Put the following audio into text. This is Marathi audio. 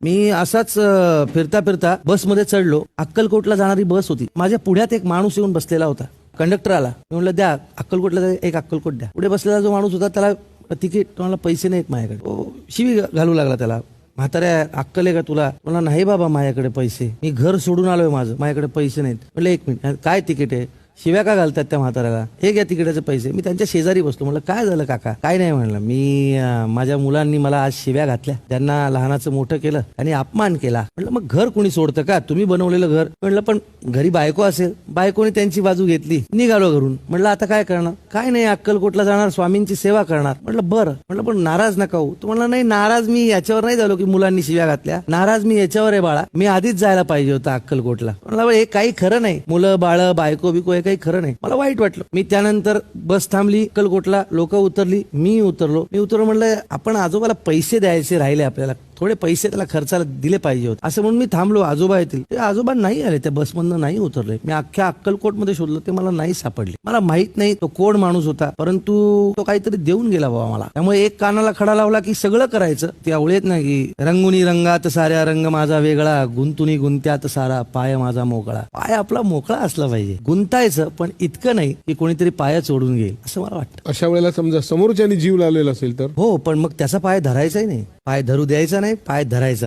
मी असाच फिरता फिरता बसमध्ये चढलो. अक्कलकोटला जाणारी बस होती. माझ्या पुढ्यात एक माणूस येऊन बसलेला होता. कंडक्टर आला. मी म्हणलं द्या अक्कलकोटला एक अक्कलकोट द्या. पुढे बसलेला जो माणूस होता त्याला तिकीट, तुम्हाला पैसे नाहीत माझ्याकडे. शिवी घालू लागला त्याला. म्हाताऱ्या अक्कल आहे का तुला? मला नाही बाबा माझ्याकडे पैसे, मी घर सोडून आलोय, माझ्याकडे पैसे नाहीत. म्हणलं एक मिनिट, काय तिकीट आहे? शिव्या का घालतात त्या म्हाताऱ्याला? हे घ्या तिकिटाचे पैसे. मी त्यांच्या शेजारी बसलो. म्हणलं काय झालं काका? काय नाही म्हणलं, मी माझ्या मुलांनी मला आज शिव्या घातल्या, त्यांना लहानाचं मोठं केलं आणि अपमान केला. म्हटलं मग घर कोणी सोडतं का? तुम्ही बनवलेलं घर. म्हणलं पण घरी बायको असेल, बायकोने त्यांची बाजू घेतली, निघालो घरून. म्हटलं आता काय करणार? काय नाही, अक्कलकोटला जाणार, स्वामींची सेवा करणार. म्हटलं बरं. म्हटलं पण नाराज नका हो. तो म्हणला नाही, नाराज मी याच्यावर नाही झालो की मुलांनी शिव्या घातल्या, नाराज मी याच्यावर आहे बाळा, मी आधीच जायला पाहिजे होतं अक्कलकोटला. म्हणलं हे काही खरं नाही, मुलं बाळ बायको बिको हे काही खरं नाही. मला वाईट वाटलं. मी त्यानंतर बस थांबली अक्कलकोटला, लोक उतरली, मी उतरलो. म्हणलं आपण आजोबाला पैसे द्यायचे राहिले, आपल्याला थोडे पैसे त्याला खर्चाला दिले पाहिजे होते, असं म्हणून मी थांबलो. आजोबा येतील. ते आजोबा नाही आले, त्या बसमधनं नाही उतरले. मी अख्ख्या अक्कलकोट मध्ये शोधलं, ते मला नाही सापडले. मला माहित नाही तो कोण माणूस होता, परंतु तो काहीतरी देऊन गेला बाबा मला. त्यामुळे एक कानाला खडा लावला की सगळं करायचं. ते आवळेत ना की रंगुनी रंगात साऱ्या रंग माझा वेगळा, गुंतुनी गुंत्यात सारा पाय माझा मोकळा. पाय आपला मोकळा असला पाहिजे, गुंतायचं पण इतकं नाही की कोणीतरी पाय चोडून घेईल, असं मला वाटतं. अशा वेळेला समजा समोरच्यानी जीव लावलेला असेल तर हो, पण मग त्याचा पाय धरायचाही नाही, पाय धरू द्यायचा नाही, पाय धरायचा.